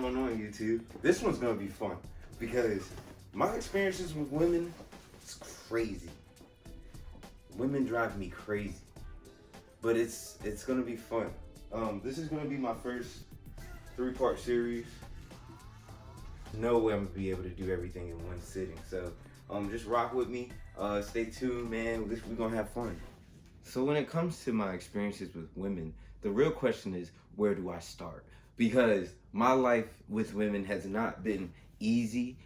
going on, YouTube? This one's gonna be fun because my experiences with women is crazy. Women drive me crazy, but it's gonna be fun. This is gonna be my first 3-part series. No way I'm gonna be able to do everything in one sitting, so just rock with me. Stay tuned, man. We're gonna have fun. So when it comes to my experiences with women, the real question is, where do I start? Because my life with women has not been easy,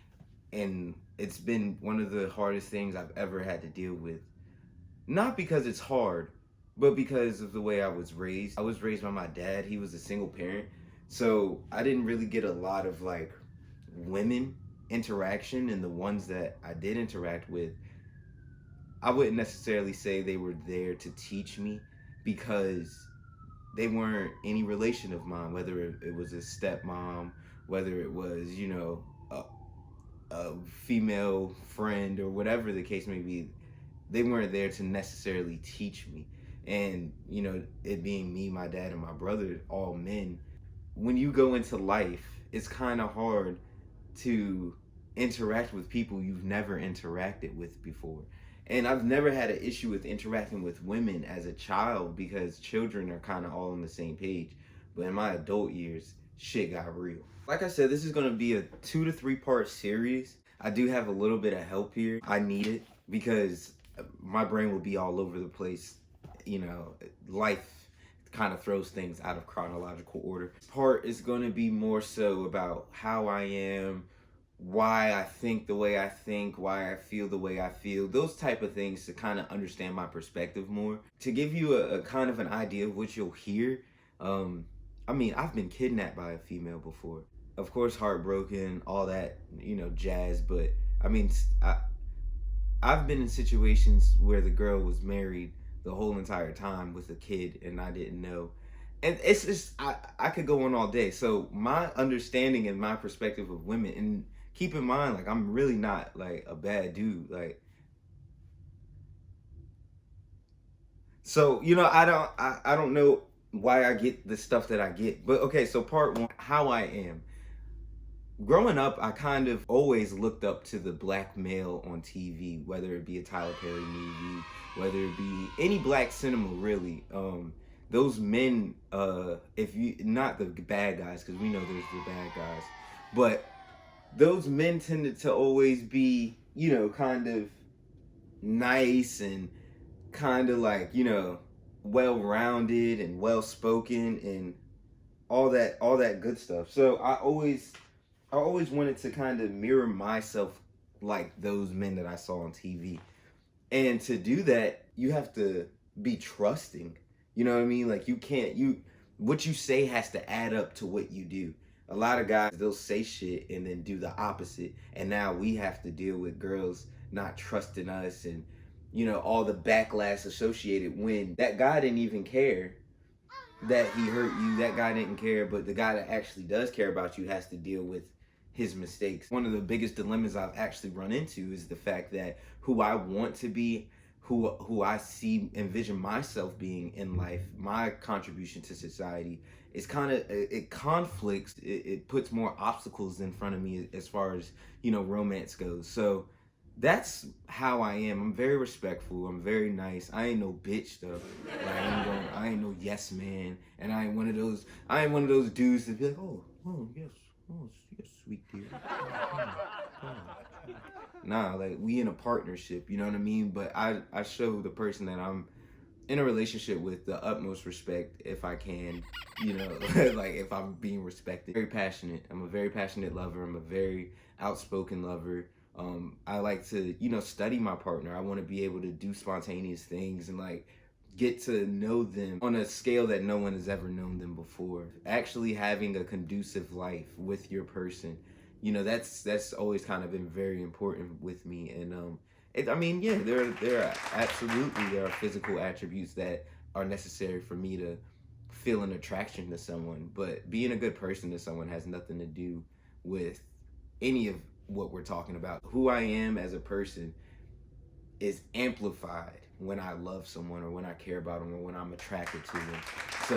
and it's been one of the hardest things I've ever had to deal with. Not because it's hard, but because of the way I was raised. I was raised by my dad. He was a single parent, so I didn't really get a lot of like women interaction, and the ones that I did interact with, I wouldn't necessarily say they were there to teach me, because they weren't any relation of mine, whether it was a stepmom, whether it was, a female friend, or whatever the case may be. They weren't there to necessarily teach me. And, it being me, my dad, and my brother, all men, when you go into life, it's kind of hard to interact with people you've never interacted with before. And I've never had an issue with interacting with women as a child, because children are kind of all on the same page. But in my adult years, shit got real. Like I said, this is going to be a 2 to 3 part series. I do have a little bit of help here. I need it because my brain will be all over the place. Life kind of throws things out of chronological order. This part is going to be more so about how I am, why I think the way I think, why I feel the way I feel, those type of things, to kind of understand my perspective more. To give you a kind of an idea of what you'll hear, I've been kidnapped by a female before. Of course, heartbroken, all that, jazz, but I've been in situations where the girl was married the whole entire time with a kid, and I didn't know. And it's just, I could go on all day. So my understanding and my perspective of women, and keep in mind, like, I'm really not like a bad dude. Like, so, I don't know why I get the stuff that I get. But okay, so part 1, how I am. Growing up, I kind of always looked up to the black male on TV, whether it be a Tyler Perry movie, whether it be any black cinema, really. Those men, not the bad guys, because we know there's the bad guys, but those men tended to always be, kind of nice and kind of like, well-rounded and well-spoken and all that good stuff. So I always wanted to kind of mirror myself like those men that I saw on TV. And to do that, you have to be trusting. You know what I mean? Like, what you say has to add up to what you do. A lot of guys, they'll say shit and then do the opposite. And now we have to deal with girls not trusting us, and, all the backlash associated, when that guy didn't even care that he hurt you. That guy didn't care, but the guy that actually does care about you has to deal with his mistakes. One of the biggest dilemmas I've actually run into is the fact that who I want to be, who I envision myself being in life, my contribution to society, is it conflicts. It puts more obstacles in front of me as far as, romance goes. So that's how I am. I'm very respectful. I'm very nice. I ain't no bitch though. Like, I ain't no yes man. And I ain't one of those dudes that be like, oh yes, sweet dear. Nah, like, we in a partnership, you know what I mean? But I show the person that I'm in a relationship with the utmost respect, if I can, like, if I'm being respected. Very passionate. I'm a very passionate lover. I'm a very outspoken lover. I like to, study my partner. I want to be able to do spontaneous things and, like, get to know them on a scale that no one has ever known them before. Actually having a conducive life with your person, that's always kind of been very important with me. And there are physical attributes that are necessary for me to feel an attraction to someone, but being a good person to someone has nothing to do with any of what we're talking about. Who I am as a person is amplified when I love someone, or when I care about them, or when I'm attracted to them. So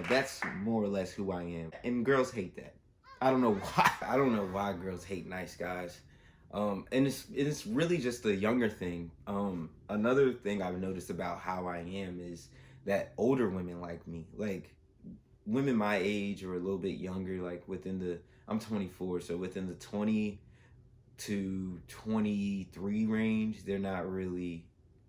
that's more or less who I am. And girls hate that. I don't know why. I don't know why girls hate nice guys. And it's really just a younger thing. Another thing I've noticed about how I am is that older women like me, like women my age or a little bit younger, like within the I'm 24, so within the 20 to 23 range, they're not really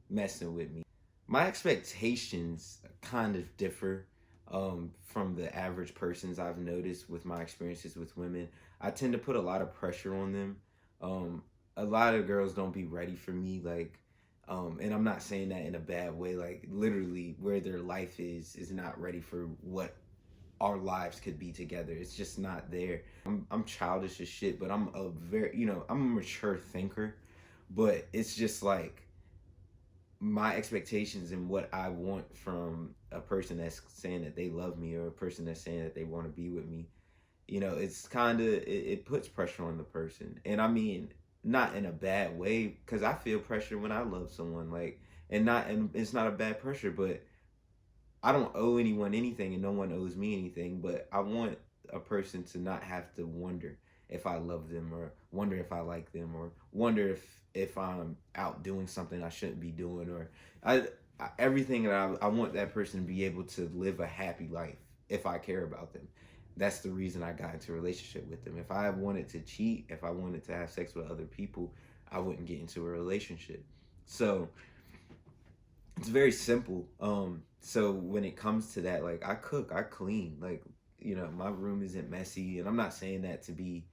messing with me. My expectations kind of differ from the average person's I've noticed with my experiences with women. I tend to put a lot of pressure on them. Um, a lot of girls don't be ready for me, like, and I'm not saying that in a bad way. Like, literally, where their life is not ready for what our lives could be together. It's just not there. I'm childish as shit, but I'm a very, I'm a mature thinker. But it's just like my expectations and what I want from a person that's saying that they love me or a person that's saying that they want to be with me. It's kind of it puts pressure on the person, and I mean not in a bad way because I feel pressure when I love someone, like, and it's not a bad pressure, but I don't owe anyone anything and no one owes me anything, but I want a person to not have to wonder if I love them or wonder if I like them or wonder if I'm out doing something I shouldn't be doing or everything that I want that person to be able to live a happy life if I care about them. That's the reason I got into a relationship with them. If I wanted to cheat, if I wanted to have sex with other people, I wouldn't get into a relationship. So it's very simple. So when it comes to that, like I cook, I clean, like, my room isn't messy, and I'm not saying that to be,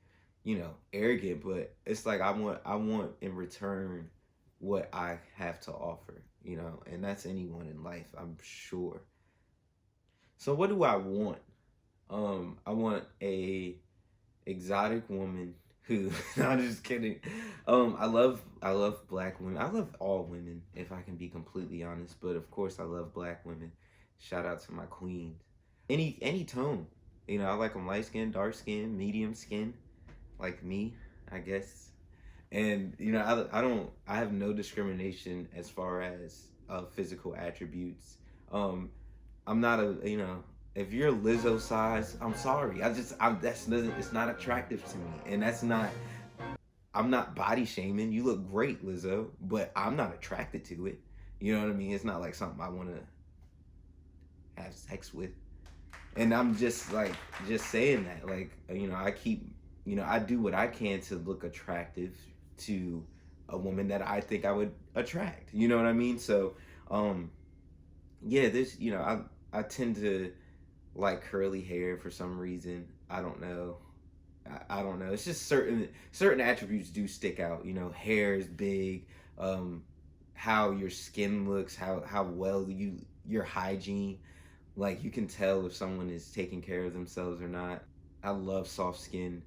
arrogant, but it's like I want in return what I have to offer, and that's anyone in life, I'm sure. So what do I want? I want a exotic woman who no, I'm just kidding. I love black women. I love all women if I can be completely honest, but of course I love black women. Shout out to my queens. Any tone. I like them light skin, dark skin, medium skin, like me, I guess. And I have no discrimination as far as physical attributes. Um I'm not if you're Lizzo size, I'm sorry. That's doesn't it's not attractive to me, and that's not. I'm not body shaming. You look great, Lizzo, but I'm not attracted to it. You know what I mean? It's not like something I want to have sex with. And I'm just saying that, like, I keep, I do what I can to look attractive to a woman that I think I would attract. You know what I mean? So, um, yeah, I tend to like curly hair for some reason. I don't know. I don't know. It's just certain attributes do stick out. Hair is big. Um, how your skin looks, how well your hygiene. Like you can tell if someone is taking care of themselves or not. I love soft skin.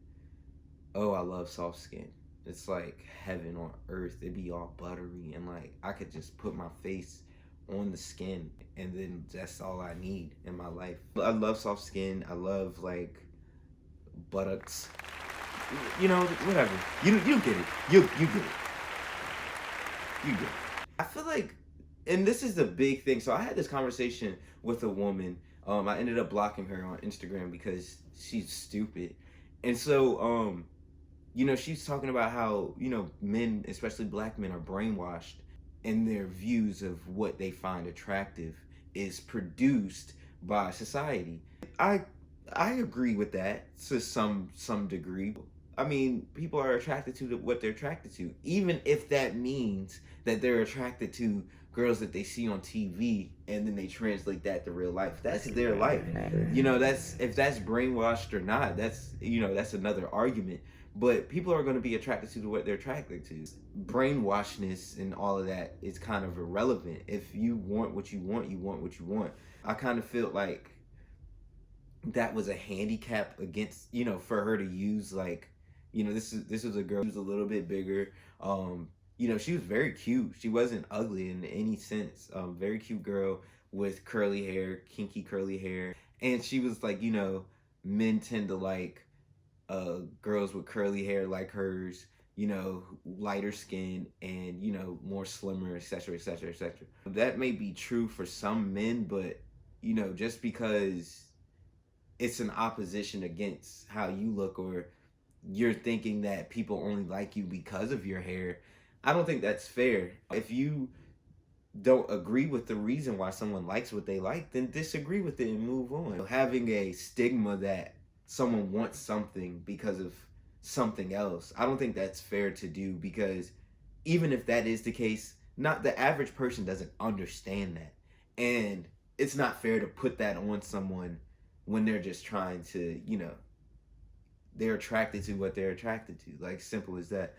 Oh, I love soft skin. It's like heaven on earth. It'd be all buttery and like I could just put my face on the skin and then that's all I need in my life. I love soft skin. I love like buttocks. Whatever. You get it. You get it. You get it. I feel like, and this is the big thing. So I had this conversation with a woman. I ended up blocking her on Instagram because she's stupid. And so she's talking about how, men, especially black men, are brainwashed in their views of what they find attractive is produced by society. I I agree with that to some degree. I mean, people are attracted to what they're attracted to, even if that means that they're attracted to girls that they see on TV and then they translate that to real life. That's their life. That's if that's brainwashed or not. That's another argument. But people are going to be attracted to what they're attracted to. Brainwashedness and all of that is kind of irrelevant. If you want what you want, you want what you want. I kind of feel like that was a handicap against for her to use, like, this was a girl who's a little bit bigger. She was very cute. She wasn't ugly in any sense. Very cute girl with curly hair, kinky curly hair. And she was like, men tend to like girls with curly hair like hers, lighter skin and, more slimmer, etc., etc., etc. That may be true for some men, but, just because it's an opposition against how you look, or you're thinking that people only like you because of your hair. I don't think that's fair. If you don't agree with the reason why someone likes what they like, then disagree with it and move on. Having a stigma that someone wants something because of something else, I don't think that's fair to do, because even if that is the case, not the average person doesn't understand that. And it's not fair to put that on someone when they're just trying to, they're attracted to what they're attracted to. Like, simple as that.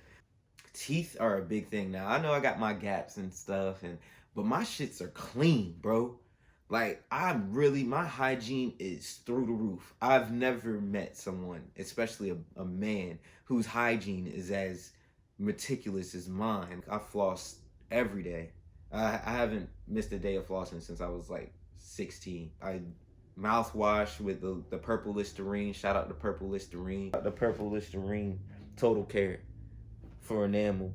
Teeth are a big thing now. I know I got my gaps and stuff, but my shits are clean, bro. Like, my hygiene is through the roof. I've never met someone, especially a man, whose hygiene is as meticulous as mine. I floss every day. I haven't missed a day of flossing since I was like 16. I mouthwash with the purple Listerine. Shout out to purple Listerine. The purple Listerine, total care for enamel.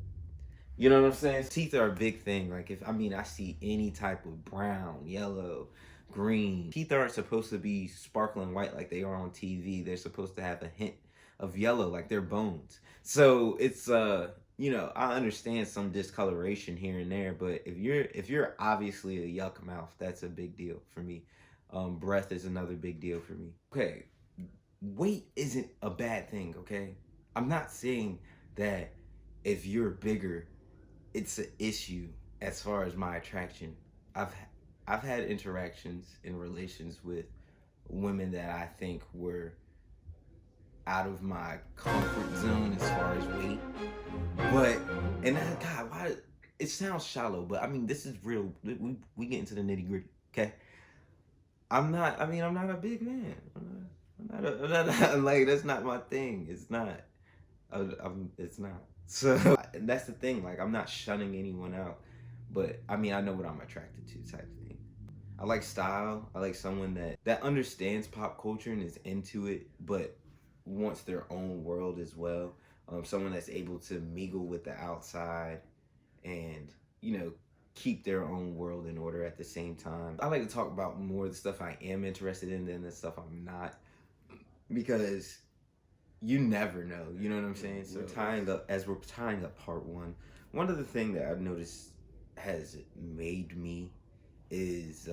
You know what I'm saying? Teeth are a big thing. Like, I see any type of brown, yellow, green. Teeth aren't supposed to be sparkling white like they are on TV. They're supposed to have a hint of yellow like they're bones. So it's I understand some discoloration here and there, but if you're obviously a yuck mouth, that's a big deal for me. Breath is another big deal for me. Okay, weight isn't a bad thing, okay? I'm not saying that if you're bigger, it's an issue as far as my attraction. I've I've had interactions in relations with women that I think were out of my comfort zone as far as weight. But and then, God, why it sounds shallow, but I mean this is real. We get into the nitty gritty. Okay, I'm not a big man. Like, that's not my thing. It's not. It's not. So and that's the thing. Like, I'm not shunning anyone out, but I know what I'm attracted to, type of thing. I like style. I like someone that understands pop culture and is into it, but wants their own world as well. Someone that's able to mingle with the outside and keep their own world in order at the same time. I like to talk about more of the stuff I am interested in than the stuff I'm not, because you never know. You know what I'm saying? So we're tying up part one of the things that I've noticed has made me is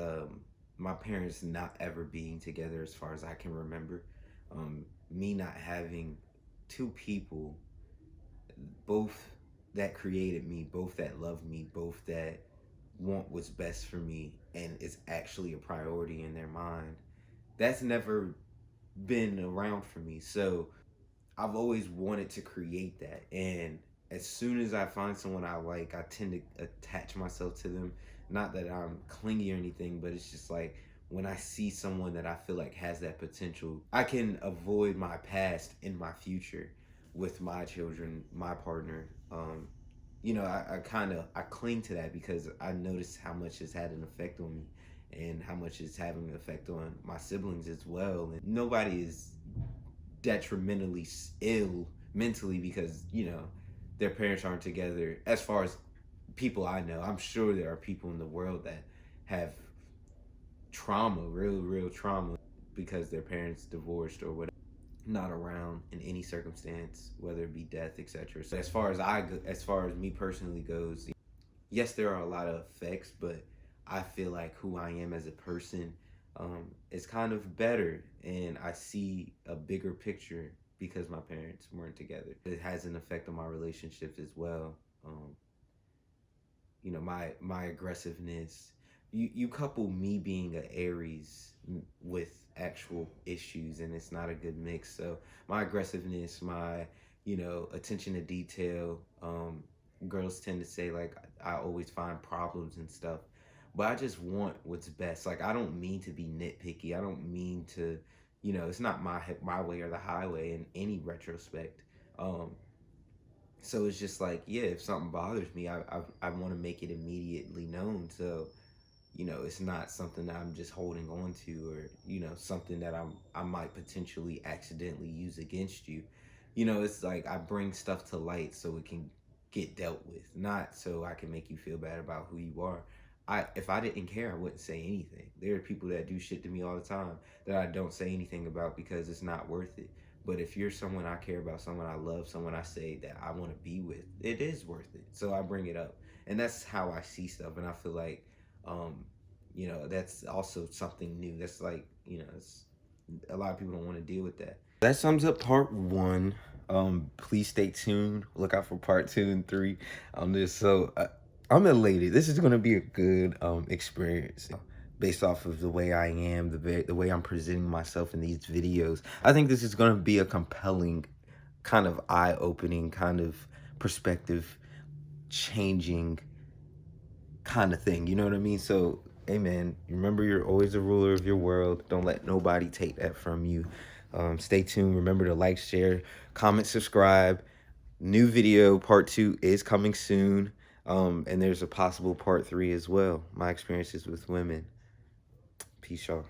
my parents not ever being together as far as I can remember. Me not having two people, both that created me, both that love me, both that want what's best for me and is actually a priority in their mind. That's never been around for me. So I've always wanted to create that. And as soon as I find someone I like, I tend to attach myself to them. Not that I'm clingy or anything, but it's just like when I see someone that I feel like has that potential, I can avoid my past in my future with my children, my partner. I cling to that because I noticed how much it's had an effect on me and how much it's having an effect on my siblings as well. And nobody is detrimentally ill mentally because their parents aren't together. As far as people I know, I'm sure there are people in the world that have trauma, real trauma, because their parents divorced or whatever, not around in any circumstance, whether it be death, etc. So as far as me personally goes, yes, there are a lot of effects, but I feel like who I am as a person is kind of better, and I see a bigger picture because my parents weren't together. It has an effect on my relationships as well. My aggressiveness. You couple me being an Aries with actual issues, and it's not a good mix. So my aggressiveness, my attention to detail. Girls tend to say like I always find problems and stuff, but I just want what's best. Like, I don't mean to be nitpicky. I don't mean to, it's not my way or the highway in any retrospect. So it's just like, yeah, if something bothers me, I want to make it immediately known. So it's not something that I'm just holding on to, or something that I might potentially accidentally use against you. It's like I bring stuff to light so it can get dealt with, not so I can make you feel bad about who you are. if I didn't care, I wouldn't say anything. There are people that do shit to me all the time that I don't say anything about because it's not worth it. But if you're someone I care about, someone I love, someone I say that I want to be with, it is worth it. So I bring it up, and that's how I see stuff. And I feel like, um, that's also something new. That's like, it's, a lot of people don't want to deal with that. That sums up part one. Please stay tuned. Look out for part 2 and 3. I'm elated. This is gonna be a good experience based off of the way I am, the way I'm presenting myself in these videos. I think this is gonna be a compelling, kind of eye opening, kind of perspective changing kind of thing. You know what I mean? So, hey man, remember you're always the ruler of your world. Don't let nobody take that from you. Stay tuned. Remember to like, share, comment, subscribe. New video part 2 is coming soon. And there's a possible part 3 as well. My experiences with women. Peace, y'all.